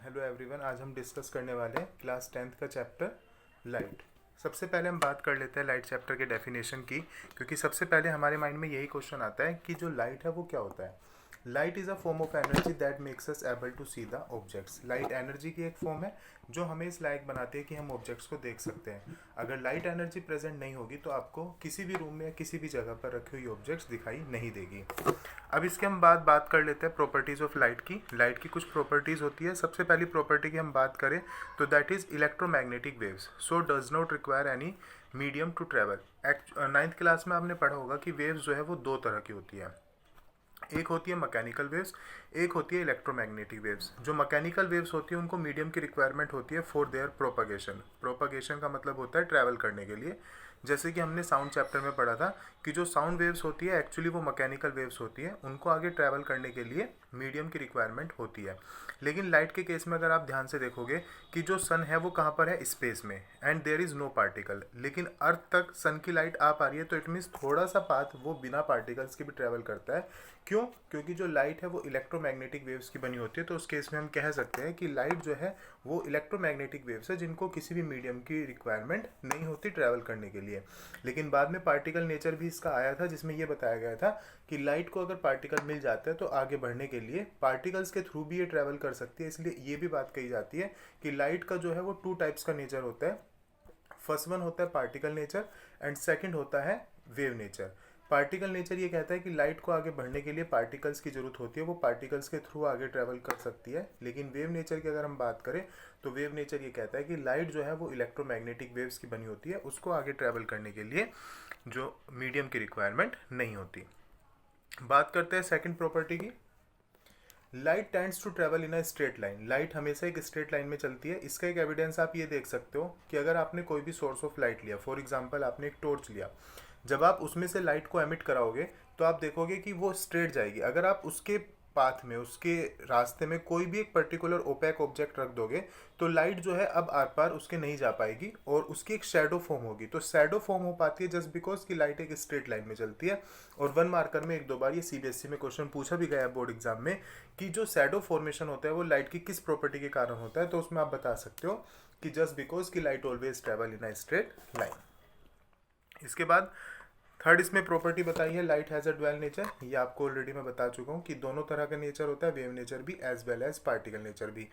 Hello everyone. आज हम discuss करने वाले हैं क्लास 10th का चैप्टर लाइट। सबसे पहले हम बात कर लेते हैं लाइट चैप्टर के डेफिनेशन की, क्योंकि सबसे पहले हमारे माइंड में यही क्वेश्चन आता है कि जो लाइट है वो क्या होता है। Light is a form of energy that makes us able to see the objects. Light energy की एक फॉर्म है जो हमें इस लायक बनाती है कि हम ऑब्जेक्ट्स को देख सकते हैं। अगर लाइट एनर्जी प्रेजेंट नहीं होगी तो आपको किसी भी रूम में या किसी भी जगह पर रखी हुई ऑब्जेक्ट्स दिखाई नहीं देगी। अब इसके हम बात कर लेते हैं प्रॉपर्टीज़ ऑफ लाइट की। लाइट की कुछ प्रॉपर्टीज़ होती है। सबसे पहली प्रॉपर्टी की हम बात करें तो that is electromagnetic waves, so does not require any medium to travel. 9th class में आपने पढ़ा होगा कि वेव्स जो है वो दो तरह की होती है। एक होती है मैकेनिकल वेव्स, एक होती है इलेक्ट्रोमैग्नेटिक वेव्स। जो मैकेनिकल वेव्स होती है उनको मीडियम की रिक्वायरमेंट होती है फॉर देयर प्रोपगेशन। प्रोपगेशन का मतलब होता है ट्रैवल करने के लिए। जैसे कि हमने साउंड चैप्टर में पढ़ा था कि जो साउंड वेव्स होती है एक्चुअली वो मैकेनिकल वेव्स होती है, उनको आगे ट्रैवल करने के लिए मीडियम की रिक्वायरमेंट होती है। लेकिन लाइट के केस में अगर आप ध्यान से देखोगे कि जो सन है वो कहाँ पर है, स्पेस में, and there is no particle. लेकिन अर्थ तक सन की लाइट आ पा रही है, तो इट मीन्स थोड़ा सा पाथ वो बिना पार्टिकल्स के भी ट्रैवल करता है। क्यों? क्योंकि जो लाइट है वो इलेक्ट्रोमैग्नेटिक वेव्स की बनी होती है। तो उस केस में हम कह सकते हैं कि लाइट जो है वो इलेक्ट्रोमैग्नेटिक वेव्स है जिनको किसी भी मीडियम की रिक्वायरमेंट नहीं होती ट्रैवल करने के लिए। लेकिन बाद में पार्टिकल नेचर भी इसका आया था, जिसमें ये बताया गया था कि लाइट को अगर पार्टिकल मिल जाता है तो आगे बढ़ने के लिए पार्टिकल्स के थ्रू भी ये ट्रैवल कर सकती है। इसलिए ये भी बात कही जाती है कि लाइट का जो है वो 2 टाइप्स का नेचर होता है। फर्स्ट वन होता है पार्टिकल नेचर एंड सेकंड होता है वेव नेचर। पार्टिकल नेचर ये कहता है कि लाइट को आगे बढ़ने के लिए पार्टिकल्स की जरूरत होती है, वो पार्टिकल्स के थ्रू आगे ट्रैवल कर सकती है। लेकिन वेव नेचर की अगर हम बात करें तो वेव नेचर ये कहता है कि लाइट जो है वो इलेक्ट्रोमैग्नेटिक वेव्स की बनी होती है, उसको आगे ट्रैवल करने के लिए जो मीडियम की रिक्वायरमेंट नहीं होती। बात करते हैं सेकंड प्रॉपर्टी की। Light tends to travel in a straight line. Light हमेशा एक स्ट्रेट लाइन में चलती है। इसका एक एविडेंस आप ये देख सकते हो कि अगर आपने कोई भी सोर्स ऑफ लाइट लिया, फॉर एग्जांपल आपने एक टॉर्च लिया, जब आप उसमें से लाइट को एमिट कराओगे तो आप देखोगे कि वो स्ट्रेट जाएगी। अगर आप उसके पाथ में, उसके रास्ते में कोई भी एक पर्टिकुलर ओपैक ऑब्जेक्ट रख दोगे तो लाइट जो है अब आर पार उसके नहीं जा पाएगी और उसकी एक शैडो फॉर्म होगी। तो शैडो फॉर्म हो पाती है जस्ट बिकॉज कि लाइट एक स्ट्रेट लाइन में चलती है। और 1 मार्कर में 1-2 बार ये सीबीएसई में क्वेश्चन पूछा भी गया है बोर्ड एग्जाम में कि जो शैडो फॉर्मेशन होता है वो लाइट की किस प्रॉपर्टी के कारण होता है। तो उसमें आप बता सकते हो कि जस्ट बिकॉज कि light always travel in a straight line. इसके बाद थर्ड इसमें प्रॉपर्टी बताई है light has a dual nature. ये आपको ऑलरेडी मैं बता चुका हूँ कि दोनों तरह का नेचर होता है, वेव नेचर भी as well as particle nature भी।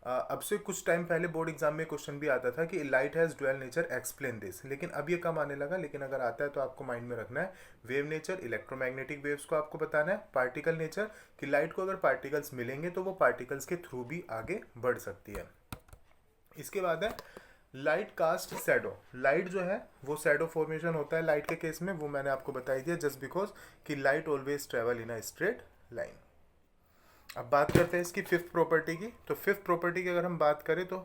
अब से कुछ टाइम पहले बोर्ड एग्जाम में क्वेश्चन भी आता था कि light has dual nature, explain this. लेकिन अब ये कम आने लगा, लेकिन अगर आता है तो आपको माइंड में रखना है वेव नेचर, इलेक्ट्रोमैग्नेटिक वेव्स को आपको बताना है, पार्टिकल नेचर कि लाइट को अगर पार्टिकल्स मिलेंगे तो वो पार्टिकल्स के थ्रू भी आगे बढ़ सकती है। इसके बाद है लाइट कास्ट शैडो। लाइट जो है वो शैडो फॉर्मेशन होता है लाइट के केस में, वो मैंने आपको बताई दिया जस्ट बिकॉज कि light always travel in a straight line. अब बात करते हैं इसकी फिफ्थ प्रॉपर्टी की। तो फिफ्थ प्रॉपर्टी की अगर हम बात करें तो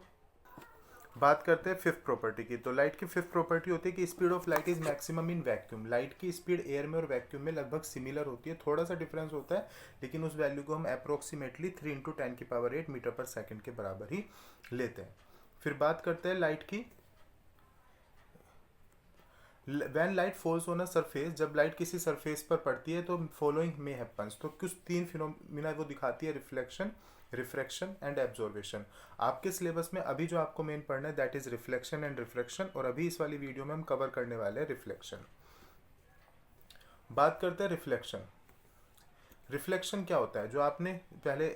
बात करते हैं फिफ्थ प्रॉपर्टी की। तो लाइट की फिफ्थ प्रॉपर्टी होती है कि speed of light is maximum in vacuum. Light की स्पीड एयर में और वैक्यूम में लगभग सिमिलर होती है, थोड़ा सा डिफरेंस होता है, लेकिन उस वैल्यू को हम अप्रोक्सीमेटली 3 × 10⁸ मीटर पर सेकेंड के बराबर ही लेते हैं। फिर बात करते हैं लाइट की। When light falls on a surface, जब लाइट किसी सरफेस पर पड़ती है तो फॉलोइंग में हैपन्स। तो कुछ 3 फिनोमिना वो दिखाती है, रिफ्लेक्शन, रिफ्रैक्शन एंड एब्जॉर्बेशन। आपके सिलेबस में अभी जो आपको मेन पढ़ना है that is reflection and refraction, और अभी इस वाली वीडियो में हम कवर करने वाले हैं रिफ्लेक्शन। बात करते हैं रिफ्लेक्शन। रिफ्लेक्शन क्या होता है, जो आपने पहले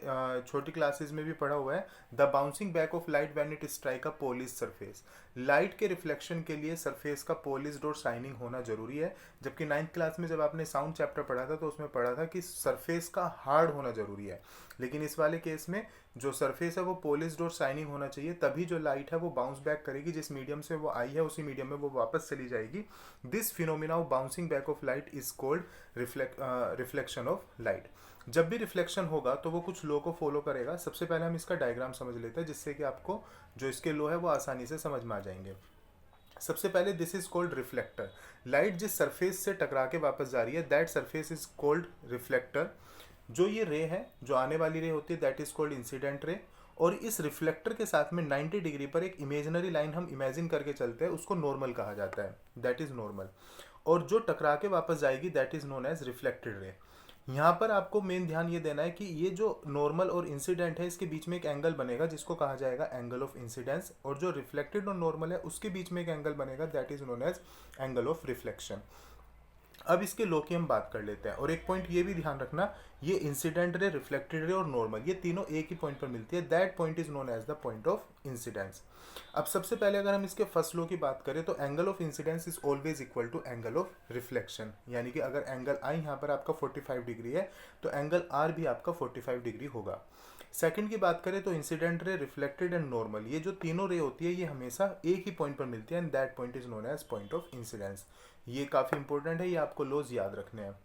छोटी क्लासेस में भी पढ़ा हुआ है, the bouncing back of light when it strike a polish surface. Light के रिफ्लेक्शन के लिए सरफेस का पॉलिश्ड और शाइनिंग होना जरूरी है। जबकि 9th क्लास में जब आपने साउंड चैप्टर पढ़ा था तो उसमें पढ़ा था कि सरफेस का हार्ड होना जरूरी है। लेकिन इस वाले केस में जो सरफेस है वो पॉलिश्ड और शाइनिंग होना चाहिए, तभी जो लाइट है वो बाउंस बैक करेगी, जिस मीडियम से वो आई है उसी मीडियम में वो वापस चली जाएगी। This phenomena of bouncing back of light is called reflection of light. जब भी रिफ्लेक्शन होगा तो वो कुछ लॉ को फॉलो करेगा। सबसे पहले हम इसका डायग्राम समझ लेते हैं जिससे कि आपको जो इसके लॉ है वो आसानी से समझ में आ जाएंगे। सबसे पहले this is called reflector. Light जिस सरफेस से टकरा के वापस जा रही है that surface is called reflector. जो ये रे है, जो आने वाली रे होती है that is called incident ray. और इस रिफ्लेक्टर के साथ में 90 डिग्री पर एक इमेजिनरी लाइन हम इमेजिन करके चलते हैं, उसको नॉर्मल कहा जाता है, दैट इज नॉर्मल। और जो टकरा के वापस जाएगी that is known as reflected ray. यहाँ पर आपको मेन ध्यान ये देना है कि ये जो नॉर्मल और इंसिडेंट है इसके बीच में एक एंगल बनेगा जिसको कहा जाएगा एंगल ऑफ इंसिडेंस, और जो रिफ्लेक्टेड और नॉर्मल है उसके बीच में एक एंगल बनेगा that is known as angle of reflection. अब इसके लॉ की हम बात कर लेते हैं, और एक पॉइंट ये भी ध्यान रखना, ये इंसिडेंट रे, रिफ्लेक्टेड रे और नॉर्मल ये तीनों एक ही पॉइंट पर मिलती है, that point is known as the point of incidence. अब सबसे पहले अगर हम इसके फर्स्ट लॉ की बात करें तो angle of incidence is always equal to angle of reflection, यानी कि अगर एंगल आई यहाँ पर आपका 45 डिग्री है तो एंगल आर भी आपका 45 डिग्री होगा। सेकंड की बात करें तो incident ray, reflected and normal ये जो तीनों रे होती है ये हमेशा एक ही पॉइंट पर मिलती है and that point is known as point of incidence. ये काफ़ी इंपॉर्टेंट है, ये आपको लॉज याद रखने हैं।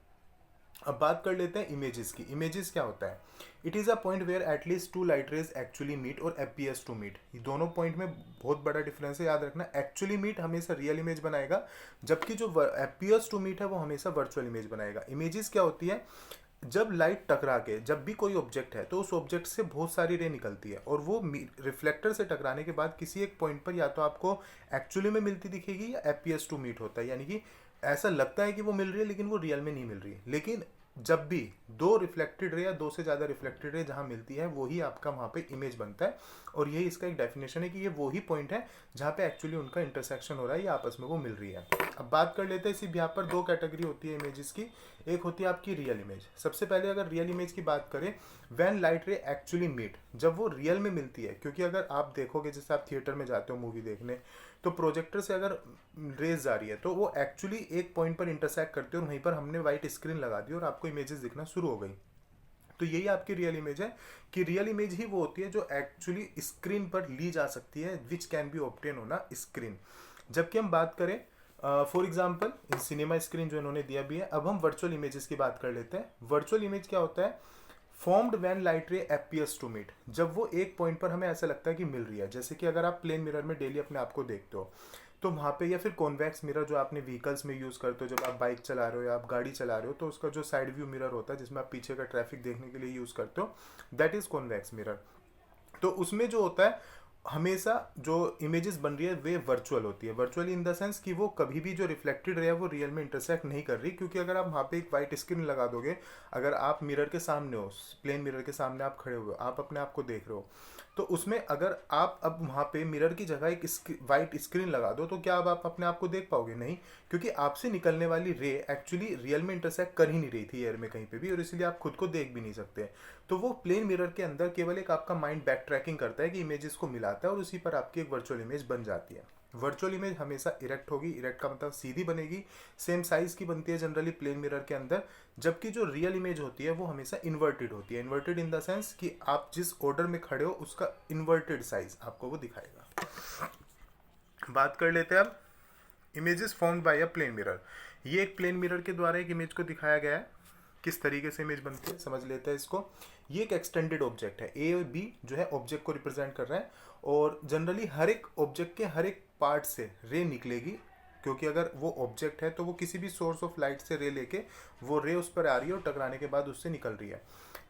अब बात कर लेते हैं इमेजेस की। इमेजेस क्या होता है? It is a point where at least two light rays actually meet और अपीयर्स टू मीट। ये दोनों पॉइंट में बहुत बड़ा डिफरेंस है, याद रखना। एक्चुअली मीट हमेशा रियल इमेज बनाएगा, जबकि जो अपीयर्स टू मीट है वो हमेशा वर्चुअल इमेज बनाएगा। इमेजेस क्या होती है? जब लाइट टकरा के, जब भी कोई ऑब्जेक्ट है तो उस ऑब्जेक्ट से बहुत सारी रे निकलती है और वो रिफ्लेक्टर से टकराने के बाद किसी एक पॉइंट पर या तो आपको एक्चुअली में मिलती दिखेगी या अपीयर्स टू मीट होता है, यानी कि ऐसा लगता है कि वो मिल रही है लेकिन वो रियल में नहीं मिल रही है। लेकिन जब भी दो रिफ्लेक्टेड रे या दो से ज़्यादा रिफ्लेक्टेड रे जहाँ मिलती है वही आपका वहाँ पे इमेज बनता है, और यही इसका एक डेफिनेशन है कि ये वही पॉइंट है जहाँ पे एक्चुअली उनका इंटरसेक्शन हो रहा है या आपस में वो मिल रही है। अब बात कर लेते हैं इसी यहाँ पर दो कैटेगरी होती है इमेजेस की। एक होती है आपकी रियल इमेज। सबसे पहले अगर रियल इमेज की बात करें, when light ray actually meet, जब वो रियल में मिलती है, क्योंकि अगर आप देखोगे जैसे आप थिएटर में जाते हो मूवी देखने तो प्रोजेक्टर से अगर रेज जा रही है तो वो एक्चुअली एक पॉइंट पर इंटरसेक्ट करती है और वहीं पर हमने वाइट स्क्रीन लगा दी और आपको इमेजेस दिखना शुरू हो गई। तो यही आपकी रियल इमेज है कि रियल इमेज ही वो होती है जो एक्चुअली स्क्रीन पर ली जा सकती है, which can be obtain on a screen. जबकि हम बात करें for example in cinema screen जो इन्होंने दिया भी है। अब हम वर्चुअल इमेजेस की बात कर लेते हैं। वर्चुअल इमेज क्या होता है? Formed when light ray appears to meet, जब वो एक पॉइंट पर हमें ऐसा लगता है कि मिल रही है। जैसे कि अगर आप प्लेन मिरर में डेली अपने आप को देखते हो तो वहाँ पे, या फिर कॉन्वेक्स मिरर जो आपने व्हीकल्स में यूज़ करते हो, जब आप बाइक चला रहे हो या आप गाड़ी चला रहे हो तो उसका जो साइड व्यू मिरर होता है जिसमें आप पीछे का ट्रैफिक देखने के लिए यूज़ करते हो, दैट इज़ कॉन्वेक्स मिरर। तो उसमें जो होता है हमेशा जो इमेजेस बन रही है वे वर्चुअल होती है। वर्चुअल इन द सेंस कि वो कभी भी जो रिफ्लेक्टेड रे है वो रियल में इंटरसेक्ट नहीं कर रही, क्योंकि अगर आप वहाँ पे एक वाइट स्क्रीन लगा दोगे, अगर आप मिरर के सामने हो, प्लेन मिरर के सामने आप खड़े हुए हो, आप अपने आप को देख रहे हो, तो उसमें अगर आप अब वहाँ पे मिरर की जगह एक वाइट स्क्रीन लगा दो तो क्या अब आप अपने आप को देख पाओगे? नहीं, क्योंकि आपसे निकलने वाली रे एक्चुअली रियल में इंटरसेक्ट कर ही नहीं रही थी एयर में कहीं पे भी, और इसलिए आप खुद को देख भी नहीं सकते। तो वो प्लेन मिरर के अंदर केवल एक आपका माइंड बैक ट्रैकिंग करता है कि इमेजेस को मिलाता है और उसी पर आपकी एक वर्चुअल इमेज बन जाती है। वर्चुअल इमेज हमेशा इरेक्ट होगी, इरेक्ट का मतलब सीधी बनेगी, सेम साइज की बनती है जनरली प्लेन मिरर के अंदर। जबकि जो रियल इमेज होती है वो हमेशा इन्वर्टेड होती है। इन्वर्टेड इन द सेंस कि आप जिस ऑर्डर में खड़े हो उसका इन्वर्टेड साइज आपको वो दिखाएगा। बात कर लेते हैं अब images formed by a plane mirror. ये एक प्लेन मिरर के द्वारा एक इमेज को दिखाया गया है। किस तरीके से इमेज बनती है समझ लेते हैं इसको। ये एक एक्सटेंडेड ऑब्जेक्ट है, ए और बी जो है ऑब्जेक्ट को रिप्रेजेंट कर रहा है, और जनरली हर एक ऑब्जेक्ट के हर एक पार्ट से रे निकलेगी, क्योंकि अगर वो ऑब्जेक्ट है तो वो किसी भी सोर्स ऑफ लाइट से रे लेके वो रे उस पर आ रही है और टकराने के बाद उससे निकल रही है।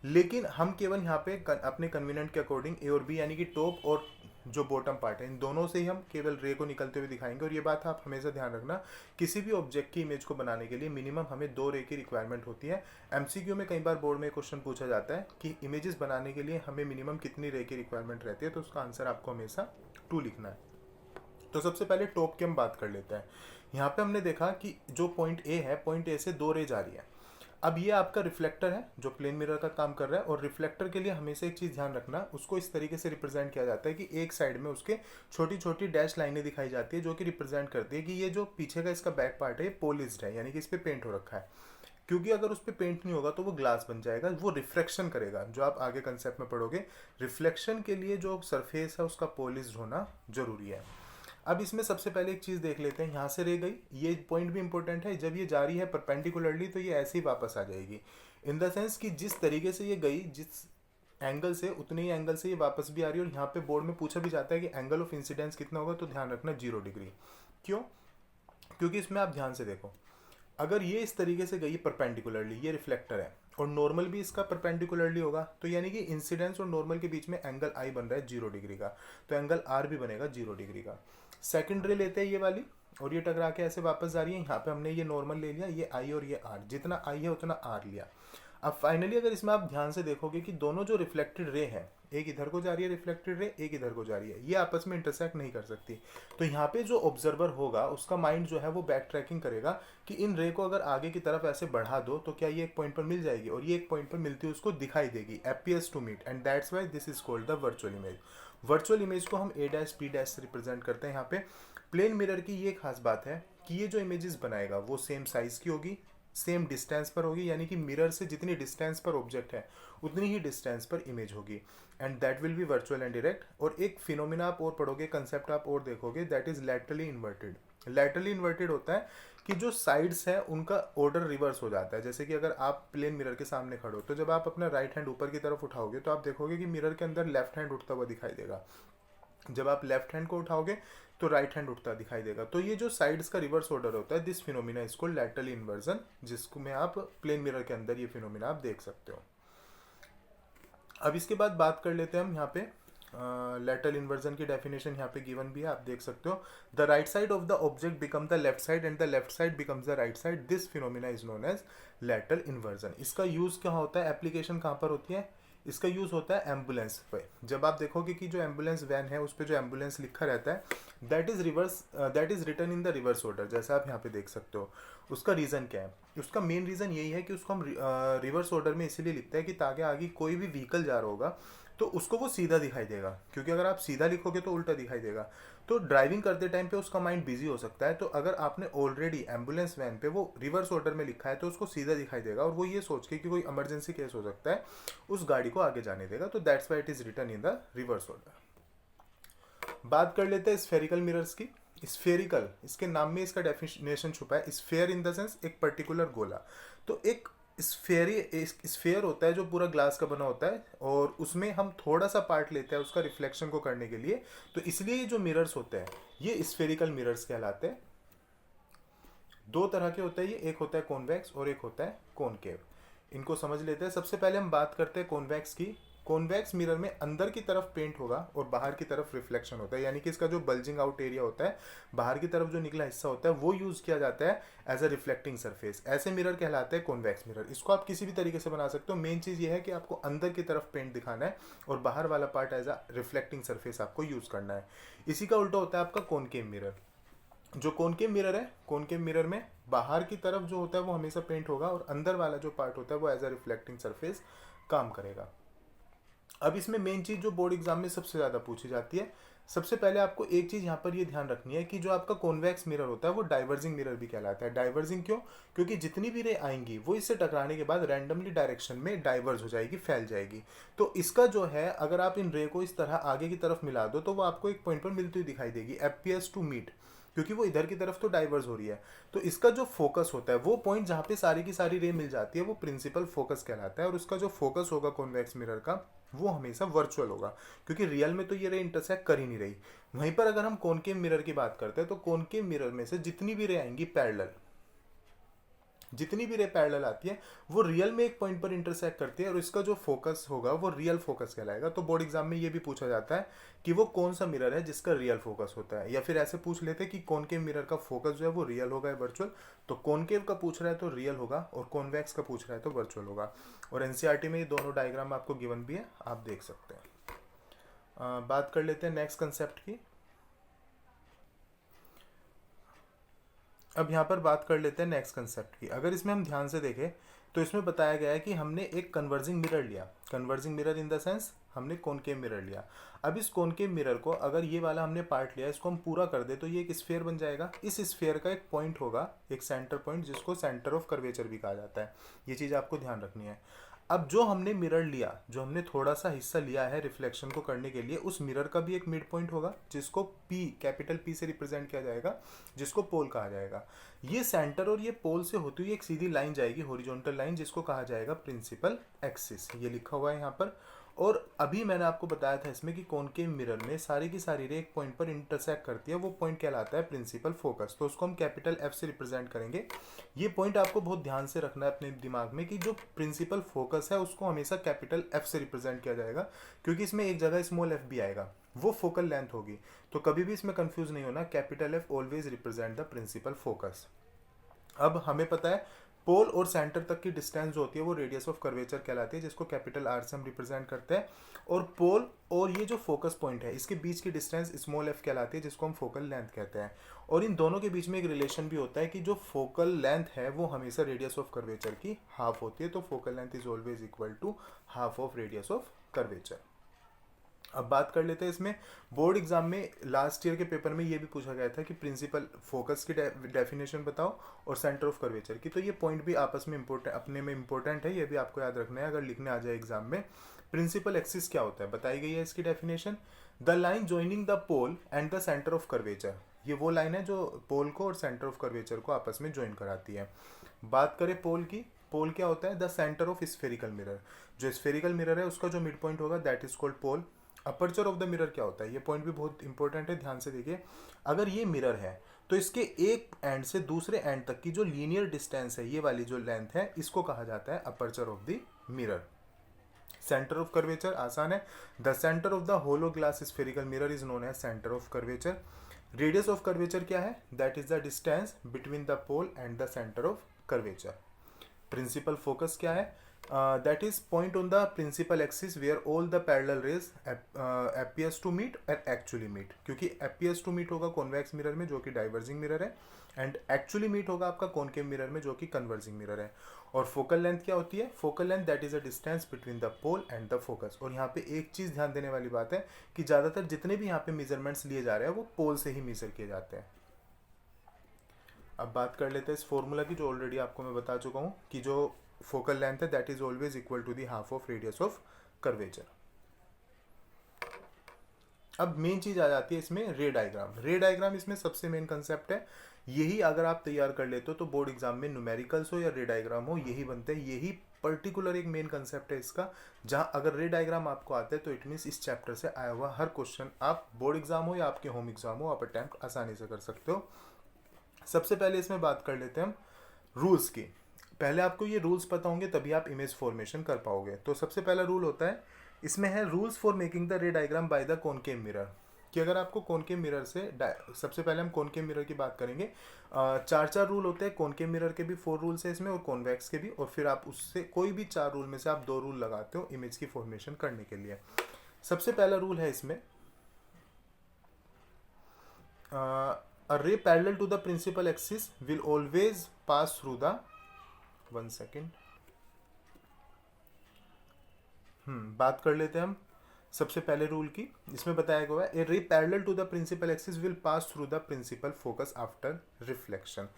लेकिन हम केवल यहाँ पे अपने कन्वीनियंट के अकॉर्डिंग ए और बी यानी कि टॉप और जो बॉटम पार्ट है इन दोनों से ही हम केवल रे को निकलते हुए दिखाएंगे। और ये बात आप हमेशा ध्यान रखना, किसी भी ऑब्जेक्ट की इमेज को बनाने के लिए मिनिमम हमें 2 रे की रिक्वायरमेंट होती है। एमसीक्यू में कई बार बोर्ड में क्वेश्चन पूछा जाता है कि इमेजेस बनाने के लिए हमें मिनिमम कितनी रे की रिक्वायरमेंट रहती है, तो उसका आंसर आपको हमेशा 2 लिखना है। तो सबसे पहले टॉप की हम बात कर लेते हैं। यहाँ पे हमने देखा कि जो पॉइंट ए है, पॉइंट ए से 2 रे जा रही है। अब ये आपका रिफ्लेक्टर है जो प्लेन मिरर का काम कर रहा है, और रिफ्लेक्टर के लिए हमेशा एक चीज़ ध्यान रखना, उसको इस तरीके से रिप्रेजेंट किया जाता है कि एक साइड में उसके छोटी छोटी डैश लाइनें दिखाई जाती है जो कि रिप्रेजेंट करती है कि ये जो पीछे का इसका बैक पार्ट है ये पॉलिश्ड है, यानी कि इस पर पेंट हो रखा है। क्योंकि अगर उस पर पेंट नहीं होगा तो वो ग्लास बन जाएगा, वो रिफ्लेक्शन करेगा, जो आप आगे कंसेप्ट में पढ़ोगे। रिफ्लेक्शन के लिए जो सरफेस है उसका पॉलिश्ड होना जरूरी है। अब इसमें सबसे पहले एक चीज़ देख लेते हैं, यहाँ से रह गई, ये पॉइंट भी इंपॉर्टेंट है, जब ये जा रही है परपेंडिकुलरली तो ये ऐसे ही वापस आ जाएगी, इन द सेंस कि जिस तरीके से ये गई, जिस एंगल से, उतने ही एंगल से ये वापस भी आ रही है। और यहाँ पे बोर्ड में पूछा भी जाता है कि एंगल ऑफ इंसिडेंस कितना होगा, तो ध्यान रखना 0 डिग्री। क्यों? क्योंकि इसमें आप ध्यान से देखो, अगर ये इस तरीके से गई परपेंडिकुलरली, ये रिफ्लेक्टर है और नॉर्मल भी इसका परपेंडिकुलरली होगा, तो यानी कि इंसिडेंस और नॉर्मल के बीच में एंगल आई बन रहा है 0 डिग्री का, तो एंगल आर भी बनेगा 0 डिग्री का। सेकंड रे लेते हैं ये वाली, और ये टकरा के ऐसे वापस जा रही है। यहाँ पे हमने ये नॉर्मल ले लिया, ये आई और ये आर, जितना आई है उतना आर लिया। अब फाइनली अगर इसमें आप ध्यान से देखोगे कि दोनों जो रिफ्लेक्टेड रे हैं, एक इधर को जा रही है रिफ्लेक्टेड रे, एक इधर को जा रही है, ये आपस में इंटरसेक्ट नहीं कर सकती। तो यहाँ पे जो ऑब्जर्वर होगा उसका माइंड जो है वो बैक ट्रैकिंग करेगा कि इन रे को अगर आगे की तरफ ऐसे बढ़ा दो तो क्या ये एक पॉइंट पर मिल जाएगी, और ये एक पॉइंट पर मिलती हुई उसको दिखाई देगी, appears to meet, and that's why this is called the virtual image. Virtual image को हम a डैश b डैश से रिप्रेजेंट करते हैं। यहाँ पे प्लेन मिरर की ये खास बात है कि ये जो इमेजेस बनाएगा वो सेम साइज की होगी, सेम डिस्टेंस पर होगी, यानी कि मिरर से जितनी डिस्टेंस पर ऑब्जेक्ट है उतनी ही डिस्टेंस पर इमेज होगी, and that will be virtual and direct. और एक फिनोमिना आप और पढ़ोगे, कंसेप्ट आप और देखोगे, that is laterally inverted. Laterally inverted होता है कि जो साइड्स है उनका ऑर्डर रिवर्स हो जाता है। जैसे कि अगर आप प्लेन मिरर के सामने खड़े हो तो जब आप अपना राइट हैंड ऊपर की तरफ उठाओगे तो आप देखोगे कि मिरर के अंदर लेफ्ट हैंड उठता हुआ दिखाई देगा, जब आप लेफ्ट हैंड को उठाओगे तो राइट हैंड उठता दिखाई देगा। तो ये जो साइड्स का रिवर्स ऑर्डर होता है, दिस फिनोमिना इसको लैटरल इन्वर्जन, जिसको में आप प्लेन मिरर के अंदर ये फिनोमिना आप देख सकते हो। अब इसके बाद बात कर लेते हैं हम यहाँ पे लैटरल इन्वर्जन की डेफिनेशन यहाँ पे गिवन भी है, आप देख सकते हो। The right side of the object become the left side and the left side becomes the right side, this phenomena is known as lateral inversion. इसका यूज क्या होता है, एप्लीकेशन कहाँ पर होती है, इसका यूज़ होता है एम्बुलेंस पे। जब आप देखोगे कि जो एम्बुलेंस वैन है उस पर जो एम्बुलेंस लिखा रहता है that is written in the reverse order, जैसा आप यहाँ पे देख सकते हो। उसका रीज़न क्या है, उसका मेन रीज़न यही है कि उसको हम रिवर्स ऑर्डर में इसीलिए लिखते हैं कि ताकि आगे कोई भी व्हीकल जा रहा होगा तो उसको वो सीधा दिखाई देगा, क्योंकि अगर आप सीधा लिखोगे तो उल्टा दिखाई देगा। तो ड्राइविंग करते टाइम पे उसका माइंड बिजी हो सकता है, तो अगर आपने ऑलरेडी एम्बुलेंस वैन पे वो रिवर्स ऑर्डर में लिखा है तो उसको सीधा दिखाई देगा, और वो ये सोच के कि कोई इमरजेंसी केस हो सकता है उस गाड़ी को आगे जाने देगा। तो that's why it is written in the reverse order. बात कर लेते हैं स्फेरिकल मिरर्स की। स्फेरिकल, इसके नाम में इसका डेफिनेशन छुपा है, स्फेयर इन द सेंस एक पर्टिकुलर गोला। तो एक स्फेयर होता है जो पूरा ग्लास का बना होता है, और उसमें हम थोड़ा सा पार्ट लेते हैं उसका रिफ्लेक्शन को करने के लिए, तो इसलिए ये जो मिरर्स होते हैं ये स्फेरिकल मिरर्स कहलाते हैं। दो तरह के होते हैं ये, एक होता है कॉन्वेक्स और एक होता है कॉनकेव। इनको समझ लेते हैं। सबसे पहले हम बात करते हैं कॉन्वेक्स की। कॉन्वेक्स मिरर में अंदर की तरफ पेंट होगा और बाहर की तरफ रिफ्लेक्शन होता है, यानी कि इसका जो बल्जिंग आउट एरिया होता है, बाहर की तरफ जो निकला हिस्सा होता है, वो यूज किया जाता है एज अ रिफ्लेक्टिंग सरफेस। ऐसे मिरर कहलाते हैं कॉन्वेक्स मिरर। इसको आप किसी भी तरीके से बना सकते हो, मेन चीज़ ये है कि आपको अंदर की तरफ पेंट दिखाना है और बाहर वाला part as a reflecting surface आपको यूज करना है। इसी का उल्टा होता है आपका कॉनकेव मिरर। जो कॉनकेव मिरर है, कॉनकेव मिरर में बाहर की तरफ जो होता है वो हमेशा पेंट होगा और अंदर वाला जो पार्ट होता है वो एज अ रिफ्लेक्टिंग सरफेस काम करेगा। अब इसमें मेन चीज़ जो बोर्ड एग्जाम में सबसे ज़्यादा पूछी जाती है, सबसे पहले आपको एक चीज़ यहाँ पर ये ध्यान रखनी है कि जो आपका कॉन्वेक्स मिरर होता है वो डाइवर्जिंग मिरर भी कहलाता है। डाइवर्जिंग क्यों, क्योंकि जितनी भी रे आएंगी वो इससे टकराने के बाद रैंडमली डायरेक्शन में डाइवर्ज हो जाएगी, फैल जाएगी। तो इसका जो है, अगर आप इन रे को इस तरह आगे की तरफ मिला दो तो वो आपको एक पॉइंट पर मिलती हुई दिखाई देगी, अपीयर्स टू मीट, क्योंकि वो इधर की तरफ तो डाइवर्स हो रही है। तो इसका जो फोकस होता है, वो पॉइंट जहाँ पे सारी की सारी रे मिल जाती है, वो प्रिंसिपल फोकस कहलाता है। और उसका जो फोकस होगा कॉन्वेक्स मिरर का, वो हमेशा वर्चुअल होगा, क्योंकि रियल में तो ये रे इंटरसेक्ट कर ही नहीं रही। वहीं पर अगर हम कॉनकेव मिरर की बात करते हैं तो कॉनकेव मिरर में से जितनी भी रे आएंगी पैरेलल, जितनी भी रे पैरेलल आती है वो रियल में एक पॉइंट पर इंटरसेक्ट करती है, और इसका जो फोकस होगा वो रियल फोकस कहलाएगा। तो बोर्ड एग्जाम में ये भी पूछा जाता है कि वो कौन सा मिरर है जिसका रियल फोकस होता है, या फिर ऐसे पूछ लेते हैं कि कॉनकेव मिरर का फोकस जो है वो रियल होगा या वर्चुअल। तो कॉनकेव का पूछ रहा है तो रियल होगा, और कॉन्वेक्स का पूछ रहा है तो वर्चुअल होगा। और एनसीईआरटी में ये दोनों डायग्राम आपको गिवन भी है, आप देख सकते हैं। बात कर लेते हैं नेक्स्ट कंसेप्ट की। अब यहाँ पर बात कर लेते हैं नेक्स्ट कंसेप्ट की। अगर इसमें हम ध्यान से देखें तो इसमें बताया गया है कि हमने एक कन्वर्जिंग मिरर लिया। Converging mirror in the sense हमने कॉनकेव मिरर लिया। अब इस कॉनकेव मिरर को, अगर ये वाला हमने पार्ट लिया, इसको हम पूरा कर दे तो ये एक स्फीयर बन जाएगा। इस स्फीयर का एक पॉइंट होगा, एक सेंटर पॉइंट, जिसको सेंटर ऑफ कर्वेचर भी कहा जाता है। ये चीज़ आपको ध्यान रखनी है। अब जो हमने मिरर लिया, जो हमने थोड़ा सा हिस्सा लिया है रिफ्लेक्शन को करने के लिए, उस मिरर का भी एक मिड पॉइंट होगा जिसको पी, कैपिटल पी से रिप्रेजेंट किया जाएगा, जिसको पोल कहा जाएगा। ये सेंटर और ये पोल से होती हुई एक सीधी लाइन जाएगी, हॉरिजॉन्टल लाइन, जिसको कहा जाएगा प्रिंसिपल एक्सिस। ये लिखा हुआ है यहाँ पर। और अभी मैंने आपको बताया था इसमें कि कॉनकेव मिरर में सारी की सारी रे एक पॉइंट पर इंटरसेक्ट करती है, वो पॉइंट कहलाता है प्रिंसिपल फोकस। तो उसको हम कैपिटल एफ से रिप्रेजेंट करेंगे। ये पॉइंट आपको बहुत ध्यान से रखना है अपने दिमाग में कि जो प्रिंसिपल फोकस है उसको हमेशा कैपिटल एफ से रिप्रेजेंट किया जाएगा, क्योंकि इसमें एक जगह स्मॉल एफ भी आएगा, वो फोकल लेंथ होगी। तो कभी भी इसमें कंफ्यूज नहीं होना, capital F always represent the principal focus. अब हमें पता है पोल और सेंटर तक की डिस्टेंस जो होती है वो रेडियस ऑफ कर्वेचर कहलाती है, जिसको कैपिटल आर से हम रिप्रेजेंट करते हैं। और पोल और ये जो फोकस पॉइंट है इसके बीच की डिस्टेंस स्मॉल एफ कहलाती है, जिसको हम फोकल लेंथ कहते हैं। और इन दोनों के बीच में एक रिलेशन भी होता है कि जो फोकल लेंथ है वो हमेशा रेडियस ऑफ कर्वेचर की हाफ होती है, तो focal length is always equal to half of radius of curvature. अब बात कर लेते हैं इसमें, बोर्ड एग्जाम में लास्ट ईयर के पेपर में ये भी पूछा गया था कि प्रिंसिपल फोकस की डेफिनेशन बताओ और सेंटर ऑफ कर्वेचर की, तो ये पॉइंट भी आपस में इम्पोर्टेंट, अपने में इम्पोर्टेंट है, ये भी आपको याद रखना है अगर लिखने आ जाए एग्जाम में। प्रिंसिपल एक्सिस क्या होता है बताई गई है इसकी definition, the line joining the pole and the centre of curvature, ये वो लाइन है जो पोल को और सेंटर ऑफ कर्वेचर को आपस में ज्वाइन कराती है। बात करें पोल की, पोल क्या होता है, the centre of spherical mirror, जो स्फेरिकल मिरर है उसका जो मिड पॉइंट होगा that is called pole. Aperture of the mirror क्या होता है, ये पॉइंट भी बहुत इंपॉर्टेंट है, ध्यान से देखिए। अगर ये मिरर है तो इसके एक एंड से दूसरे एंड तक की जो लीनियर डिस्टेंस है, ये वाली जो लेंथ है, इसको कहा जाता है aperture of the mirror. Centre of curvature आसान है, the centre of the hollow glass spherical mirror is known as centre of curvature. Radius of curvature क्या है, that is the distance between the pole and the centre of curvature. Principal focus क्या है, that is point on the principal axis where all the parallel rays appears to meet and actually meet, क्योंकि appears to meet होगा convex mirror में जो कि diverging mirror है, and actually meet होगा आपका कॉनकेव मिरर में जो कि कन्वर्जिंग मिरर है। और फोकल लेंथ क्या होती है, focal length that is a distance between the pole and the focus. और यहाँ पे एक चीज़ ध्यान देने वाली बात है कि ज़्यादातर जितने भी यहाँ पे मेजरमेंट्स लिए जा रहे हैं वो पोल से ही मेजर किए जाते हैं। अब बात कर लेते हैं इस फॉर्मूला की, जो ऑलरेडी आपको मैं बता चुका हूँ कि जो फोकल लेंथ है that is always equal to the half of radius of curvature. अब मेन चीज आ जाती है इसमें रे डायग्राम। रे डायग्राम इसमें सबसे मेन कंसेप्ट है, यही अगर आप तैयार कर लेते हो तो बोर्ड एग्जाम में न्यूमेरिकल्स हो या रे डायग्राम हो यही बनते हैं, यही पर्टिकुलर एक मेन कंसेप्ट है इसका। जहाँ अगर रे डायग्राम आपको आता है तो इट मीन्स इस चैप्टर से आया हुआ हर क्वेश्चन आप बोर्ड एग्जाम हो या आपके होम एग्जाम हो आप अटैम्प्ट आसानी से कर सकते हो। सबसे पहले इसमें बात कर लेते हैं हम रूल्स की। पहले आपको ये रूल्स पता होंगे तभी आप इमेज फॉर्मेशन कर पाओगे। तो सबसे पहला रूल होता है इसमें है रूल्स फॉर मेकिंग द रे diagram by the concave mirror, कि अगर आपको कॉनकेव मिरर से सबसे पहले हम कॉनकेव मिरर की बात करेंगे। चार रूल होते हैं कॉनकेव मिरर के भी, 4 रूल्स है इसमें, और कॉन्वेक्स के भी, और फिर आप उससे कोई भी 4 रूल में से आप 2 रूल लगाते हो इमेज की फॉर्मेशन करने के लिए। सबसे पहला रूल है इसमें a ray parallel to the principal axis will always pass through the 1 second। बात कर लेते हैं हम सबसे पहले रूल की। इसमें बताया गया है a ray parallel to the principal axis will pass through the principal focus after reflection.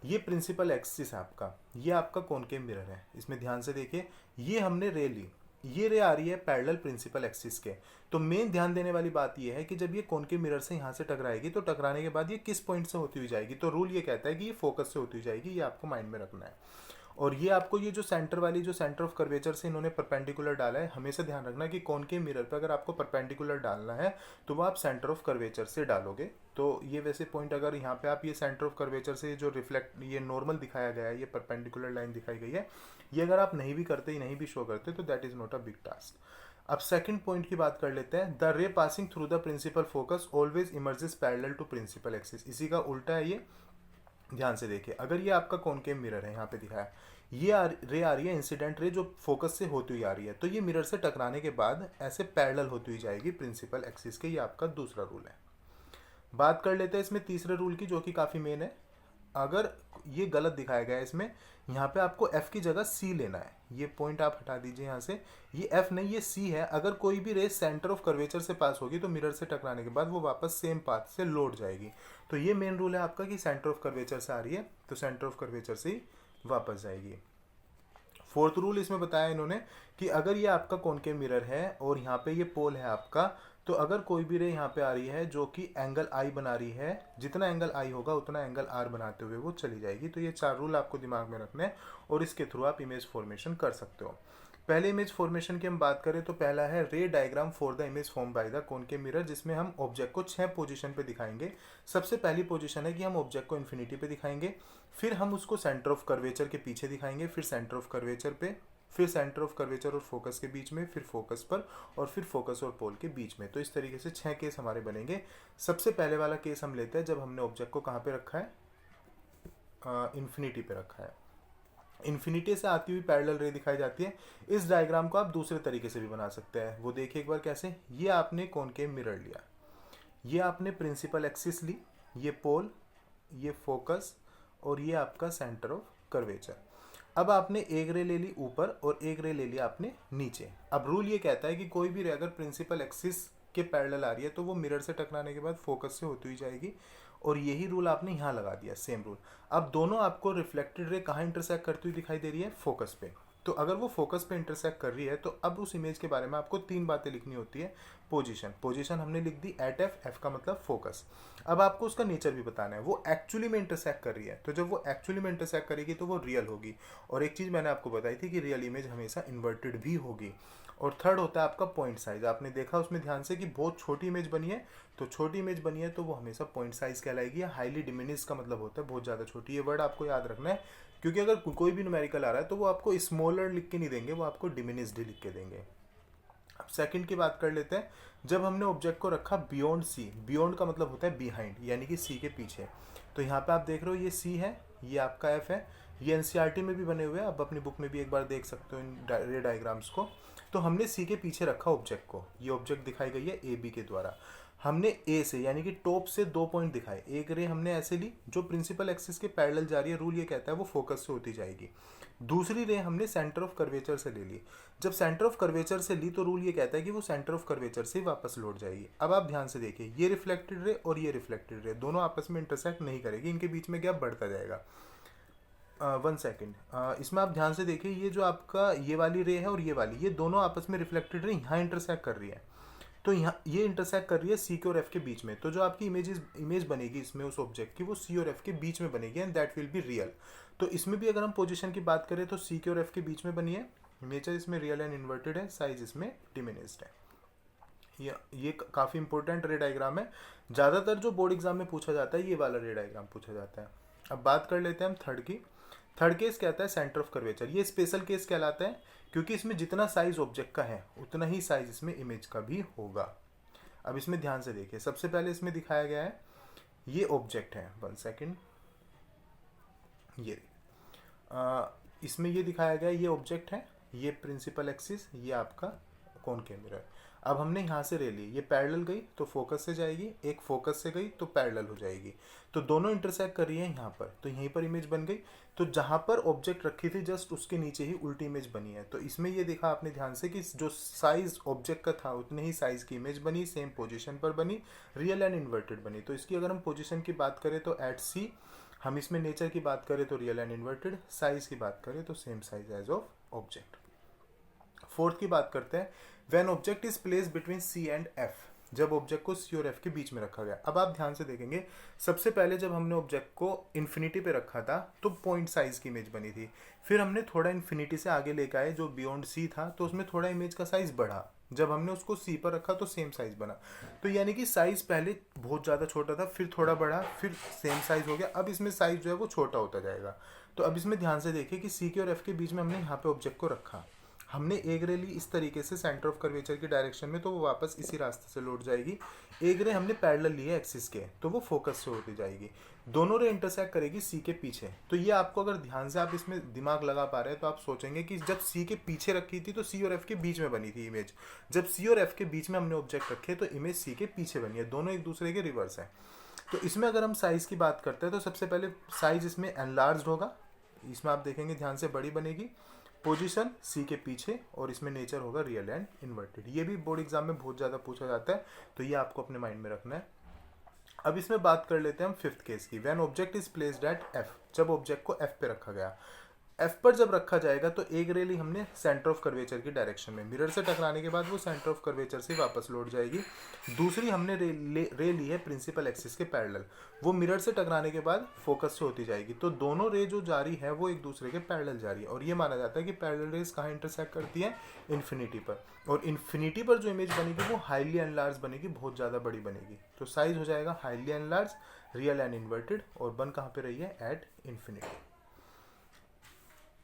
ये प्रिंसिपल एक्सिस है आपका, ये आपका कॉनकेव मिरर है। इसमें ध्यान से देखिए, ये हमने रे ली, ये रे आ रही है पैरेलल प्रिंसिपल एक्सिस के। तो मेन ध्यान देने वाली बात ये है कि जब ये कॉनकेव मिरर से यहाँ से टकराएगी तो टकराने के बाद ये किस पॉइंट से होती हुई जाएगी, तो रूल ये कहता है कि ये फोकस से होती हुई जाएगी, ये आपको माइंड में रखना है। और ये आपको ये जो सेंटर वाली जो सेंटर ऑफ कर्वेचर से इन्होंने परपेंडिकुलर डाला है, हमेशा ध्यान रखना कि कॉनकेव मिरर पे अगर आपको परपेंडिकुलर डालना है तो वो आप सेंटर ऑफ कर्वेचर से डालोगे। तो ये वैसे पॉइंट अगर यहाँ पे आप ये सेंटर ऑफ कर्वेचर से जो रिफ्लेक्ट ये नॉर्मल दिखाया गया है, ये परपेंडिकुलर लाइन दिखाई गई है, ये अगर आप नहीं भी करते, नहीं भी शो करते तो that is not a big task. अब सेकंड पॉइंट की बात कर लेते हैं, the ray passing through the principal focus always emerges parallel to principal axis. इसी का उल्टा है ये, ध्यान से देखिए। अगर ये आपका कॉनकेव मिरर है, यहाँ पे दिखाया, ये रे आ रही है इंसिडेंट रे जो फोकस से होती हुई आ रही है, तो ये मिरर से टकराने के बाद ऐसे पैरेलल होती हुई जाएगी प्रिंसिपल एक्सिस के। ये आपका दूसरा रूल है। बात कर लेते हैं इसमें तीसरे रूल की, जो कि काफ़ी मेन है। अगर ये गलत दिखाया गया है इसमें, यहाँ पे आपको F की जगह C लेना है, ये पॉइंट आप हटा दीजिए यहाँ से, ये F नहीं ये C है। अगर कोई भी रेस सेंटर ऑफ कर्वेचर से पास होगी तो मिरर से टकराने के बाद वो वापस सेम पाथ से लौट जाएगी। तो ये मेन रूल है आपका कि सेंटर ऑफ कर्वेचर से आ रही है तो सेंटर ऑफ कर्वेचर से ही वापस जाएगी। फोर्थ रूल इसमें बताया इन्होंने कि अगर ये आपका कॉनकेव मिरर है और यहाँ पे ये पोल है आपका, तो अगर कोई भी रे यहाँ पे आ रही है जो कि एंगल आई बना रही है, जितना एंगल आई होगा उतना एंगल आर बनाते हुए वो चली जाएगी। तो ये 4 रूल आपको दिमाग में रखने हैं और इसके थ्रू आप इमेज फॉर्मेशन कर सकते हो। पहले इमेज फॉर्मेशन की हम बात करें तो पहला है रे diagram for the image form by the concave mirror, जिसमें हम ऑब्जेक्ट को 6 पोजीशन पे दिखाएंगे। सबसे पहली पोजीशन है कि हम ऑब्जेक्ट को इन्फिनिटी पे दिखाएंगे, फिर हम उसको सेंटर ऑफ कर्वेचर के पीछे दिखाएंगे, फिर सेंटर ऑफ कर्वेचर पे, फिर सेंटर ऑफ कर्वेचर और फोकस के बीच में, फिर फोकस पर, और फिर फोकस और पोल के बीच में। तो इस तरीके से 6 केस हमारे बनेंगे। सबसे पहले वाला केस हम लेते हैं जब हमने ऑब्जेक्ट को कहाँ पे रखा है, इन्फिनिटी पे रखा है। इन्फिनिटी से आती हुई पैरेलल रे दिखाई जाती है। इस डायग्राम को आप दूसरे तरीके से भी बना सकते हैं, वो देखिए एक बार कैसे। ये आपने कॉनकेव मिरर लिया, ये आपने प्रिंसिपल एक्सिस ली, ये पोल, ये फोकस, और ये आपका सेंटर ऑफ कर्वेचर। अब आपने एक रे ले ली ऊपर और एक रे ले लिया आपने नीचे। अब रूल ये कहता है कि कोई भी रे अगर प्रिंसिपल एक्सिस के पैरेलल आ रही है तो वो मिरर से टकराने के बाद फोकस से होती हुई जाएगी, और यही रूल आपने यहाँ लगा दिया, सेम रूल। अब दोनों आपको रिफ्लेक्टेड रे कहाँ इंटरसेक्ट करती हुई दिखाई दे रही है? फोकस पे। तो अगर वो फोकस पे इंटरसेक्ट कर रही है तो अब उस इमेज के बारे में आपको 3 बातें लिखनी होती है। पोजीशन हमने लिख दी एट एफ, एफ का मतलब फोकस। अब आपको उसका नेचर भी बताना है, वो एक्चुअली में इंटरसेक्ट कर रही है, तो जब वो एक्चुअली में इंटरसेक्ट करेगी तो वो रियल होगी। और एक चीज़ मैंने आपको बताई थी कि रियल इमेज हमेशा इन्वर्टेड भी होगी। और थर्ड होता है आपका पॉइंट साइज। आपने देखा उसमें ध्यान से कि बहुत छोटी इमेज बनी है, तो छोटी इमेज बनी है तो वो हमेशा पॉइंट साइज कहलाएगी। हाईली डिमिनिश का मतलब होता है बहुत ज़्यादा छोटी। ये वर्ड आपको याद रखना है, क्योंकि अगर कोई भी न्यूमेरिकल आ रहा है तो वो आपको स्मॉलर लिख के नहीं देंगे, वो आपको डिमिनिश्ड लिख के देंगे। अब सेकंड की बात कर लेते हैं। जब हमने ऑब्जेक्ट को रखा बियॉन्ड सी, बियॉन्ड का मतलब होता है बिहाइंड, यानी कि सी के पीछे। तो यहाँ पे आप देख रहे हो ये सी है, ये आपका एफ है, ये एनसीईआरटी में भी बने हुए हैं, आप अपनी बुक में भी एक बार देख सकते हो इन रे डायग्राम्स को। तो हमने सी के पीछे रखा ऑब्जेक्ट को, ये ऑब्जेक्ट दिखाई गई है ए बी के द्वारा। हमने ए से यानी कि टॉप से 2 पॉइंट दिखाए। एक रे हमने ऐसे ली जो प्रिंसिपल एक्सिस के पैरेलल जा रही है, रूल ये कहता है वो फोकस से होती जाएगी। दूसरी रे हमने सेंटर ऑफ कर्वेचर से ले ली। जब सेंटर ऑफ कर्वेचर से ली तो रूल ये कहता है कि वो सेंटर ऑफ कर्वेचर से वापस लौट जाएगी। अब आप ध्यान से देखिए, ये रिफ्लेक्टेड रे और ये रिफ्लेक्टेड रे दोनों आपस में इंटरसेक्ट नहीं करेगी, इनके बीच में गैप बढ़ता जाएगा। 1 सेकेंड, इसमें आप ध्यान से देखिए, ये जो आपका ये वाली रे है और ये वाली, ये दोनों आपस में रिफ्लेक्टेड रे यहाँ इंटरसेक्ट कर रही है। तो यहाँ ये इंटरसेक्ट कर रही है सी के और एफ के बीच में। तो जो आपकी इमेज बनेगी इसमें उस ऑब्जेक्ट की, वो सी और एफ के बीच में बनेगी, and that will be real. तो इसमें भी अगर हम पोजीशन की बात करें तो सी के और एफ के बीच में बनी है, नेचर इसमें रियल एंड इन्वर्टेड है, साइज इसमें डिमिनिश्ड है। ये काफ़ी इंपॉर्टेंट रे डायग्राम है। ज़्यादातर जो बोर्ड एग्जाम में पूछा जाता है ये वाला रे डायग्राम पूछा जाता है। अब बात कर लेते हैं हम थर्ड की। थर्ड केस कहता है सेंटर ऑफ कर्वेचर। ये स्पेशल केस कहलाता है क्योंकि इसमें जितना साइज ऑब्जेक्ट का है उतना ही साइज इसमें इमेज का भी होगा। अब इसमें ध्यान से देखिए, सबसे पहले इसमें दिखाया गया है ये ऑब्जेक्ट है, 1 सेकेंड, ये इसमें ये दिखाया गया है ये ऑब्जेक्ट है, ये प्रिंसिपल एक्सिस, ये आपका कॉनकेव मिरर। अब हमने यहाँ से ले ली, ये पैरेलल गई तो फोकस से जाएगी, एक फोकस से गई तो पैरेलल हो जाएगी, तो दोनों इंटरसेक्ट कर रही है यहाँ पर, तो यहीं पर इमेज बन गई। तो जहाँ पर ऑब्जेक्ट रखी थी जस्ट उसके नीचे ही उल्टी इमेज बनी है। तो इसमें ये देखा आपने ध्यान से कि जो साइज ऑब्जेक्ट का था उतने ही साइज की इमेज बनी, सेम पोजीशन पर बनी, रियल एंड इन्वर्टेड बनी। तो इसकी अगर हम पोजीशन की बात करें तो एट सी, हम इसमें नेचर की बात करें तो रियल एंड इन्वर्टेड, साइज की बात करें तो same size as of object. Fourth की बात करते हैं, when object is place between C and F, जब ऑब्जेक्ट को सी और एफ के बीच में रखा गया। अब आप ध्यान से देखेंगे, सबसे पहले जब हमने ऑब्जेक्ट को इन्फिनिटी पे रखा था तो पॉइंट साइज की इमेज बनी थी, फिर हमने थोड़ा इन्फिनिटी से आगे लेकर आए जो बियॉन्ड सी था, तो उसमें थोड़ा इमेज का साइज बढ़ा, जब हमने उसको सी पर रखा तो सेम साइज बना। तो यानी कि साइज पहले बहुत ज़्यादा छोटा था, फिर थोड़ा बढ़ा, फिर सेम साइज हो गया, अब इसमें साइज जो है वो छोटा होता जाएगा। तो अब इसमें ध्यान से देखिए कि सी के और एफ के बीच में हमने यहाँ पे ऑब्जेक्ट को रखा, हमने एक रे ली इस तरीके से सेंटर ऑफ कर्वेचर की डायरेक्शन में, तो वो वापस इसी रास्ते से लौट जाएगी। एक रे हमने पैरेलल ली है एक्सिस के, तो वो फोकस से होती जाएगी, दोनों रे इंटरसेक्ट करेगी सी के पीछे। तो ये आपको अगर ध्यान से आप इसमें दिमाग लगा पा रहे हैं तो आप सोचेंगे कि जब सी के पीछे रखी थी तो सी और एफ के बीच में बनी थी इमेज, जब सी और एफ के बीच में हमने ऑब्जेक्ट रखे तो इमेज सी के पीछे बनी है, दोनों एक दूसरे के रिवर्स है। तो इसमें अगर हम साइज की बात करते हैं तो सबसे पहले साइज इसमें एनलार्ज्ड होगा, इसमें आप देखेंगे ध्यान से बड़ी बनेगी, पोजीशन सी के पीछे, और इसमें नेचर होगा रियल एंड इन्वर्टेड। ये भी बोर्ड एग्जाम में बहुत ज़्यादा पूछा जाता है, तो ये आपको अपने माइंड में रखना है। अब इसमें बात कर लेते हैं हम फिफ्थ केस की, when object is placed at F, जब ऑब्जेक्ट को एफ पे रखा गया। एफ पर जब रखा जाएगा तो एक रे ली हमने सेंटर ऑफ कर्वेचर की डायरेक्शन में, मिरर से टकराने के बाद वो सेंटर ऑफ कर्वेचर से वापस लौट जाएगी। दूसरी हमने रे ली है प्रिंसिपल एक्सिस के पैरेलल, वो मिरर से टकराने के बाद फोकस से होती जाएगी। तो दोनों रे जो जा रही है वो एक दूसरे के पैरेलल जा रही है, और ये माना जाता है कि पैरेलल रेज कहाँ इंटरसेक्ट करती है, इन्फिनिटी पर। और इन्फिनिटी पर जो इमेज बनेगी वो हाईली एनलार्ज बनेगी, बहुत ज़्यादा बड़ी बनेगी। तो साइज हो जाएगा highly enlarge, real and inverted, और बन कहाँ पे रही है, एट इन्फिनिटी।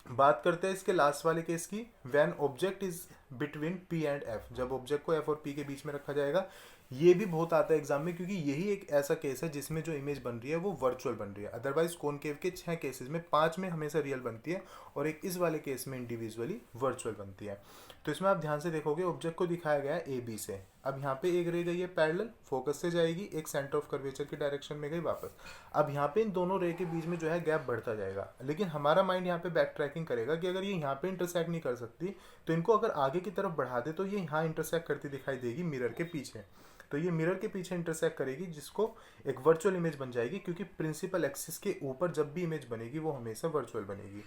बात करते हैं इसके लास्ट वाले केस की, when object is between P and F, जब ऑब्जेक्ट को एफ और पी के बीच में रखा जाएगा। ये भी बहुत आता है एग्जाम में, क्योंकि यही एक ऐसा केस है जिसमें जो इमेज बन रही है वो वर्चुअल बन रही है। अदरवाइज कॉनकेव के 6 केसेस में 5 में हमेशा रियल बनती है और एक इस वाले केस में इंडिविजुअली वर्चुअल बनती है। तो इसमें आप ध्यान से देखोगे ऑब्जेक्ट को दिखाया गया है ए बी से। अब यहाँ पे एक रह गई है पैरेलल, फोकस से जाएगी, एक सेंटर ऑफ कर्वेचर की डायरेक्शन में गई वापस। अब यहाँ पे इन दोनों रे के बीच में जो है गैप बढ़ता जाएगा, लेकिन हमारा माइंड यहाँ पे बैक ट्रैकिंग करेगा कि अगर ये यहाँ पे इंटरसेक्ट नहीं कर सकती तो इनको अगर आगे की तरफ बढ़ा दे तो ये यहाँ इंटरसेक्ट करती दिखाई देगी मिरर के पीछे। तो ये मिरर के पीछे इंटरसेक्ट करेगी, जिसको एक वर्चुअल इमेज बन जाएगी, क्योंकि प्रिंसिपल एक्सिस के ऊपर जब भी इमेज बनेगी वो हमेशा वर्चुअल बनेगी।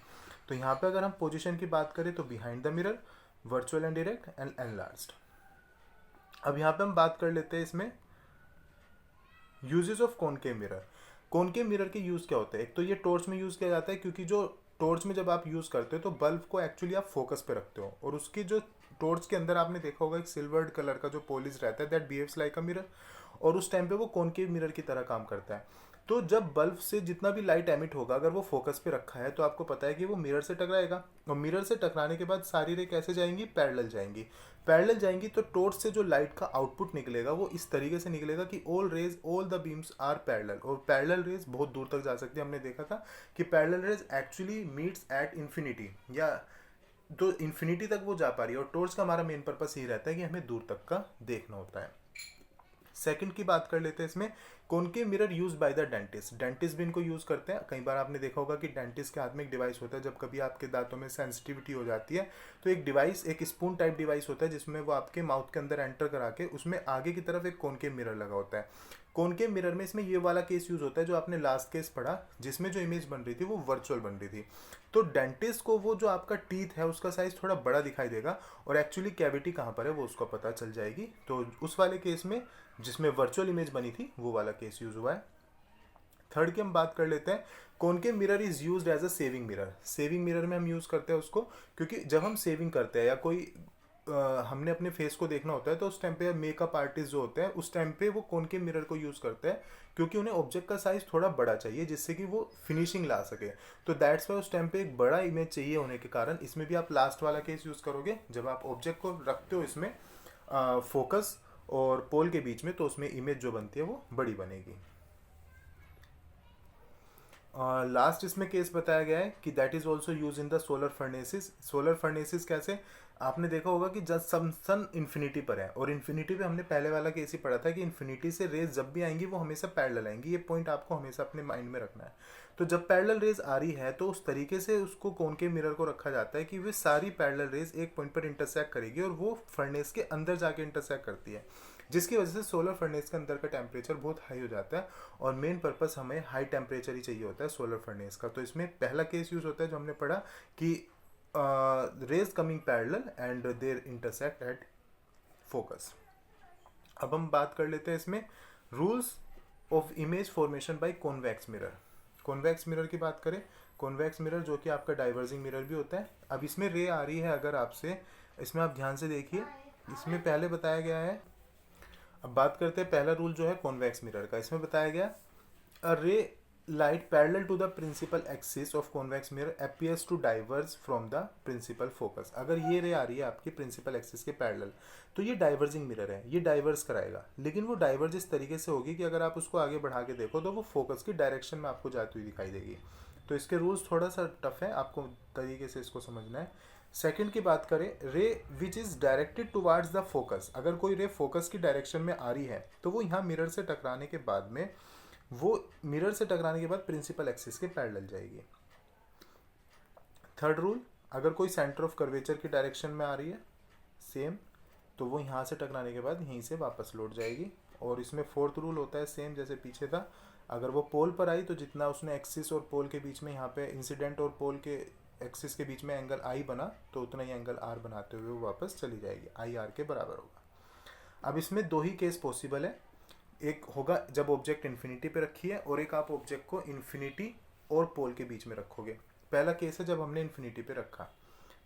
तो यहाँ पे अगर हम पोजीशन की बात करें तो behind the mirror, virtual and direct and enlarged. अब यहाँ पे हम बात कर लेते हैं इसमें uses of concave mirror. Concave mirror के यूज क्या होते हैं? एक तो ये टॉर्च में यूज किया जाता है, क्योंकि जो टॉर्च में जब आप यूज करते हो तो बल्ब को एक्चुअली आप फोकस पे रखते हो, और उसकी जो टॉर्च के अंदर आपने देखा होगा एक सिल्वर्ड कलर का जो पॉलिश रहता है, that behaves like a mirror, और उस टाइम पे वो कॉनकेव मिरर की तरह काम करता है। तो जब बल्ब से जितना भी लाइट एमिट होगा अगर वो फोकस पे रखा है तो आपको पता है कि वो मिरर से टकराएगा, और मिरर से टकराने के बाद सारी रे कैसे जाएंगी? पैरेलल जाएंगी। पैरेलल जाएंगी तो टॉर्च से जो लाइट का आउटपुट निकलेगा वो इस तरीके से निकलेगा कि all the beams are parallel, और पैरेलल रेज बहुत दूर तक जा सकती है। हमने देखा था कि parallel raise actually meets at infinity, या तो इन्फिनिटी तक वो जा पा रही है, और टॉर्च का हमारा मेन पर्पस ये रहता है कि हमें दूर तक का देखना होता है। सेकंड की बात कर लेते हैं इसमें, concave mirror use by the dentist. Dentist भी इनको यूज करते हैं। कई बार आपने देखा होगा कि डेंटिस्ट के हाथ में एक डिवाइस होता है, जब कभी आपके दांतों में सेंसिटिविटी हो जाती है तो एक डिवाइस, एक स्पून टाइप डिवाइस होता है जिसमें वो आपके माउथ के अंदर एंटर करा के उसमें आगे की तरफ एक कॉनकेव मिरर लगा होता है। कॉनकेव मिरर में इसमें ये वाला केस यूज होता है जो आपने लास्ट केस पढ़ा, जिसमें जो इमेज बन रही थी वो वर्चुअल बन रही थी। तो डेंटिस्ट को वो जो आपका टीथ है उसका साइज थोड़ा बड़ा दिखाई देगा, और एक्चुअली कैविटी कहाँ पर है वो उसको पता चल जाएगी। तो उस वाले केस में जिसमें वर्चुअल इमेज बनी थी वो वाला केस यूज हुआ है। थर्ड की हम बात कर लेते हैं, concave mirror is used as a saving mirror. Saving mirror में हम यूज करते हैं उसको, क्योंकि जब हम सेविंग करते हैं या कोई हमने अपने फेस को देखना होता है तो उस टाइम पे मेकअप आर्टिस्ट जो होते हैं उस टाइम पे वो कॉनकेव मिरर को यूज करते हैं, क्योंकि उन्हें ऑब्जेक्ट का साइज थोड़ा बड़ा चाहिए जिससे कि वो फिनिशिंग ला सके। तो दैट्स वाई उस टाइम पे एक बड़ा इमेज चाहिए होने के कारण इसमें भी आप लास्ट वाला केस यूज करोगे, जब आप ऑब्जेक्ट को रखते हो इसमें फोकस और पोल के बीच में, तो उसमें इमेज जो बनती है वो बड़ी बनेगी। लास्ट इसमें केस बताया गया है कि that is also use in the solar furnaces. Solar furnaces कैसे? आपने देखा होगा कि जब सन इन्फिनिटी पर है, और इन्फिनिटी पे हमने पहले वाला केस ही पढ़ा था कि इन्फिनिटी से रेज जब भी आएंगी वो हमेशा पैरेलल आएंगी। ये पॉइंट आपको हमेशा अपने माइंड में रखना है। तो जब पैरेलल रेज आ रही है तो उस तरीके से उसको कॉनकेव मिरर को रखा जाता है कि वे सारी पैरेलल रेज एक पॉइंट पर इंटरसेक्ट करेगी और वो फर्नेस के अंदर जाके इंटरसेक्ट करती है, जिसकी वजह से सोलर फर्नेस के अंदर का टेम्परेचर बहुत हाई हो जाता है, और मेन पर्पस हमें हाई टेम्परेचर ही चाहिए होता है सोलर फर्नेस का। तो इसमें पहला केस यूज होता है जो हमने पढ़ा कि rays coming parallel and there intersect at focus. अब हम बात कर लेते हैं इसमें rules of image formation by convex mirror. Convex mirror की बात करें, कॉन्वेक्स मिरर जो कि आपका डाइवर्जिंग मिरर भी होता है। अब इसमें रे आ रही है अगर आपसे, इसमें आप ध्यान से देखिए, इसमें पहले बताया गया है। अब बात करते हैं पहला रूल जो है कॉन्वेक्स मिरर का। इसमें बताया गया a ray light parallel to the principal axis of convex mirror appears to diverge from the principal focus. अगर ये रे आ रही है आपकी प्रिंसिपल एक्सिस के पैरेलल तो ये डाइवर्जिंग मिरर है, ये डाइवर्स कराएगा, लेकिन वो डाइवर्ज इस तरीके से होगी कि अगर आप उसको आगे बढ़ा के देखो तो वो फोकस की डायरेक्शन में आपको जाती हुई दिखाई देगी। तो इसके रूल्स थोड़ा सा टफ है, आपको तरीके से इसको समझना है। सेकंड की बात करें, रे which is directed towards the focus. अगर कोई रे फोकस की डायरेक्शन में आ रही है तो वो यहाँ मिरर से टकराने के बाद में प्रिंसिपल एक्सिस के पैरेलल जाएगी। थर्ड रूल, अगर कोई सेंटर ऑफ कर्वेचर की डायरेक्शन में आ रही है सेम, तो वो यहाँ से टकराने के बाद यहीं से वापस लौट जाएगी। और इसमें फोर्थ रूल होता है सेम जैसे पीछे था, अगर वो पोल पर आई तो जितना उसने एक्सिस और पोल के बीच में यहाँ पे इंसिडेंट और पोल के एक्सिस के बीच में एंगल आई बना तो उतना ही एंगल आर बनाते हुए वो वापस चली जाएगी, आई आर के बराबर होगा। अब इसमें दो ही केस पॉसिबल है, एक होगा जब ऑब्जेक्ट इन्फिनिटी पे रखी है, और एक आप ऑब्जेक्ट को इन्फिनिटी और पोल के बीच में रखोगे। पहला केस है जब हमने इन्फिनिटी पे रखा,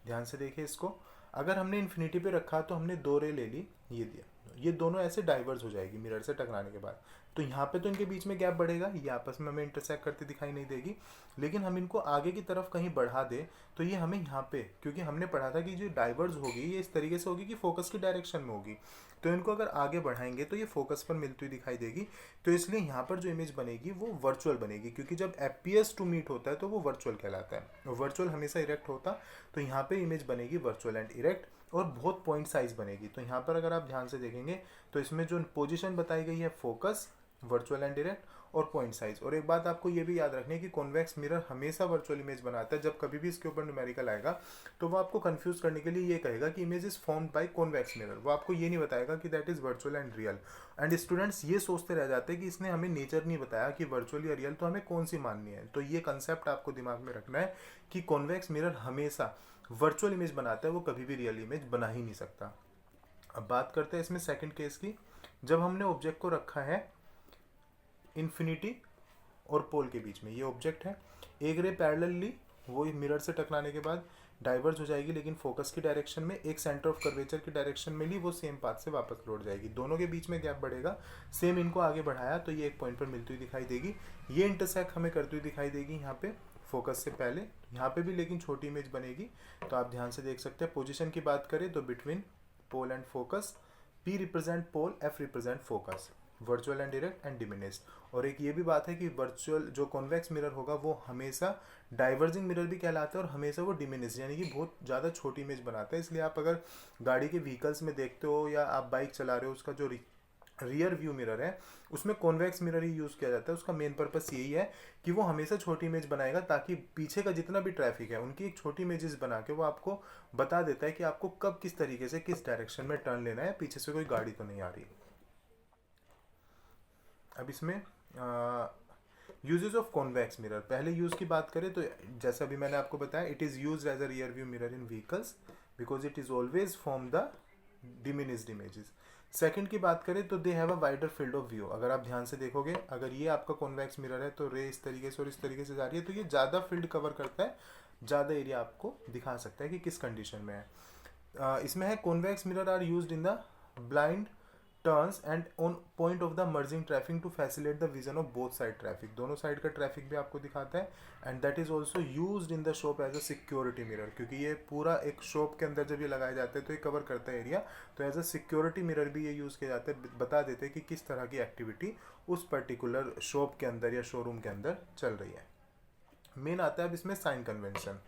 ध्यान से देखिए इसको। अगर हमने इन्फिनिटी पे रखा तो हमने दो रे ले ली, ये दिया, ये दोनों ऐसे डाइवर्ज हो जाएगी मिरर से टकराने के बाद। तो यहाँ पे तो इनके बीच में गैप बढ़ेगा, ये आपस में हमें इंटरसेक्ट करती दिखाई नहीं देगी, लेकिन हम इनको आगे की तरफ कहीं बढ़ा दें तो ये हमें यहाँ पे, क्योंकि हमने पढ़ा था कि जो डाइवर्ज होगी ये इस तरीके से होगी कि फोकस की डायरेक्शन में होगी, तो इनको अगर आगे बढ़ाएंगे तो ये फोकस पर मिलती हुई दिखाई देगी। तो इसलिए यहाँ पर जो इमेज बनेगी वो वर्चुअल बनेगी, क्योंकि जब एपीएस टू मीट होता है तो वो वर्चुअल कहलाता है। वर्चुअल हमेशा इरेक्ट होता, तो यहाँ पे इमेज बनेगी वर्चुअल एंड इरेक्ट, और बहुत पॉइंट साइज बनेगी। तो यहाँ पर अगर आप ध्यान से देखेंगे तो इसमें जो पोजीशन बताई गई है फोकस, वर्चुअल एंड डायरेक्ट और पॉइंट साइज। और एक बात आपको ये भी याद रखनी है कि कॉन्वेक्स मिरर हमेशा वर्चुअल इमेज बनाता है। जब कभी भी इसके ऊपर न्यूमेरिकल आएगा तो वो आपको कंफ्यूज करने के लिए ये कहेगा कि image is formed by convex mirror, वो आपको ये नहीं बताएगा कि that is virtual and real. And students ये सोचते रह जाते हैं कि इसने हमें नेचर नहीं बताया कि वर्चुअल या रियल, तो हमें कौन सी माननी है। तो ये कंसेप्ट आपको दिमाग में रखना है कि कॉन्वेक्स मिरर हमेशा वर्चुअल इमेज बनाता है, वो कभी भी रियल इमेज बना ही नहीं सकता। अब बात करते हैं इसमें सेकंड केस की। जब हमने ऑब्जेक्ट को रखा है इन्फिनिटी और पोल के बीच में, ये ऑब्जेक्ट है, एक रे पैरेलली वो मिरर से टकराने के बाद डाइवर्ज हो जाएगी, लेकिन फोकस की डायरेक्शन में, एक सेंटर ऑफ कर्वेचर की डायरेक्शन में ली, वो सेम पाथ से वापस लौट जाएगी। दोनों के बीच में गैप बढ़ेगा, सेम इनको आगे बढ़ाया तो ये एक पॉइंट पर मिलती हुई दिखाई देगी। ये इंटरसेक्ट हमें करती हुई दिखाई देगी यहाँ पे फोकस से पहले, यहाँ पे भी लेकिन छोटी इमेज बनेगी। तो आप ध्यान से देख सकते हैं। पोजीशन की बात करें तो between pole and focus, P represent pole, F represent focus, virtual and direct and diminished. और एक ये भी बात है कि वर्चुअल जो कॉन्वेक्स मिरर होगा वो हमेशा डाइवर्जिंग मिरर भी कहलाता है, और हमेशा वो डिमिनिश्ड यानी कि बहुत ज़्यादा छोटी इमेज बनाता है। इसलिए आप अगर गाड़ी के व्हीकल्स में देखते हो या आप बाइक चला रहे हो, उसका जो रियर व्यू मिरर है उसमें कॉन्वेक्स मिरर ही यूज़ किया जाता है। उसका मेन पर्पस यही है कि वो हमेशा छोटी इमेज बनाएगा, ताकि पीछे का जितना भी ट्रैफिक है उनकी एक छोटी इमेजेस बना के वो आपको बता देता है कि आपको कब किस तरीके से किस डायरेक्शन में टर्न लेना है, पीछे से कोई गाड़ी तो नहीं आ रही। अब इसमें यूजेस ऑफ कॉन्वेक्स मिरर, पहले यूज़ की बात करें तो जैसे अभी मैंने आपको बताया, it is use as a rear view mirror in vehicles because it is always from the diminished images. Second की बात करें तो they have a wider field of view. अगर आप ध्यान से देखोगे, अगर ये आपका कॉन्वेक्स मिरर है तो रे इस तरीके से और इस तरीके से जा रही है, तो ये ज़्यादा फील्ड कवर करता है, ज़्यादा एरिया आपको दिखा सकता है कि किस कंडीशन में है। इसमें है convex mirror are used in the blind turns and on point of the merging traffic to facilitate the vision of both side traffic, दोनों साइड का ट्रैफिक भी आपको दिखाता है। And that is also used in the shop as a security mirror, क्योंकि ये पूरा एक शॉप के अंदर जब ये लगाए जाते हैं तो ये कवर करता है एरिया, तो एज अ सिक्योरिटी मिरर भी ये यूज़ किया जाता है, बता देते हैं कि किस तरह की एक्टिविटी उस पर्टिकुलर शॉप के अंदर या शोरूम के अंदर चल रही है। मेन आता है अब इसमें साइन कन्वेंशन।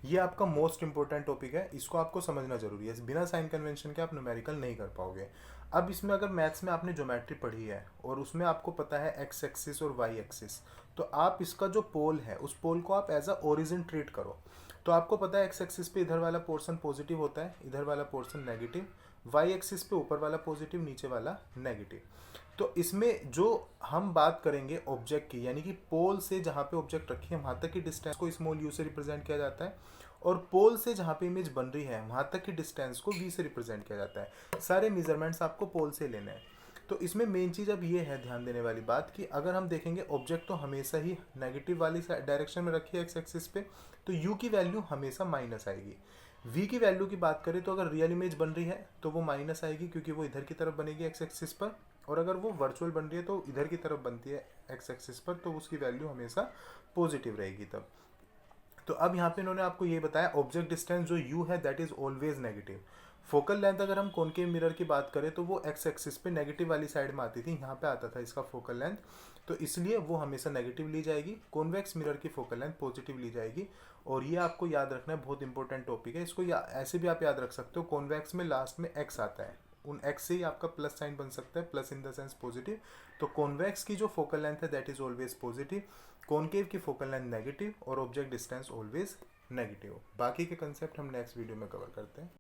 ये आपका मोस्ट इंपॉर्टेंट टॉपिक है, इसको आपको समझना जरूरी है। बिना साइन कन्वेंशन के आप न्यूमेरिकल नहीं कर पाओगे। अब इसमें अगर मैथ्स में आपने ज्योमेट्री पढ़ी है और उसमें आपको पता है एक्स एक्सिस और वाई एक्सिस, तो आप इसका जो पोल है उस पोल को आप एज अ ओरिजिन ट्रीट करो। तो आपको पता है एक्स एक्सिस पे इधर वाला पोर्शन पॉजिटिव होता है, इधर वाला पोर्शन नेगेटिव, वाई एक्सिस पे ऊपर वाला पॉजिटिव, नीचे वाला नेगेटिव। तो इसमें जो हम बात करेंगे ऑब्जेक्ट की, यानी कि पोल से जहाँ पे ऑब्जेक्ट रखी है वहाँ तक की डिस्टेंस को स्मॉल यू से रिप्रेजेंट किया जाता है, और पोल से जहाँ पे इमेज बन रही है वहाँ तक की डिस्टेंस को वी से रिप्रेजेंट किया जाता है। सारे मेजरमेंट्स आपको पोल से लेने हैं। तो इसमें मेन चीज़ अब ये है ध्यान देने वाली बात कि अगर हम देखेंगे ऑब्जेक्ट तो हमेशा ही नेगेटिव वाली डायरेक्शन में रखी है एक्स एक्सिस पे, तो यू की वैल्यू हमेशा माइनस आएगी। वी की वैल्यू की बात करें तो अगर रियल इमेज बन रही है तो वो माइनस आएगी, क्योंकि वो इधर की तरफ बनेगी एक्स एक्सिस पर, और अगर वो वर्चुअल बन रही है तो इधर की तरफ बनती है एक्स एक्सिस पर, तो उसकी वैल्यू हमेशा पॉजिटिव रहेगी तब। तो अब यहाँ पे इन्होंने आपको ये बताया ऑब्जेक्ट डिस्टेंस जो u है that is always negative. Focal length अगर हम कॉनकेव मिरर की बात करें तो वो एक्स एक्सिस पे नेगेटिव वाली साइड में आती थी, यहाँ पे आता था इसका फोकल लेंथ, तो इसलिए वो हमेशा नेगेटिव ली जाएगी। कॉन्वेक्स मिरर की फोकल लेंथ पॉजिटिव ली जाएगी। और ये आपको याद रखना है, बहुत इंपॉर्टेंट टॉपिक है। इसको ऐसे भी आप याद रख सकते हो, कॉन्वेक्स में लास्ट में एक्स आता है, उन एक्स से ही आपका प्लस साइन बन सकता है, plus in the sense positive. तो कॉन्वेक्स की जो फोकल लेंथ है that is always positive, concave की फोकल लेंथ नेगेटिव, और ऑब्जेक्ट डिस्टेंस ऑलवेज नेगेटिव। बाकी के कंसेप्ट हम नेक्स्ट वीडियो में कवर करते हैं।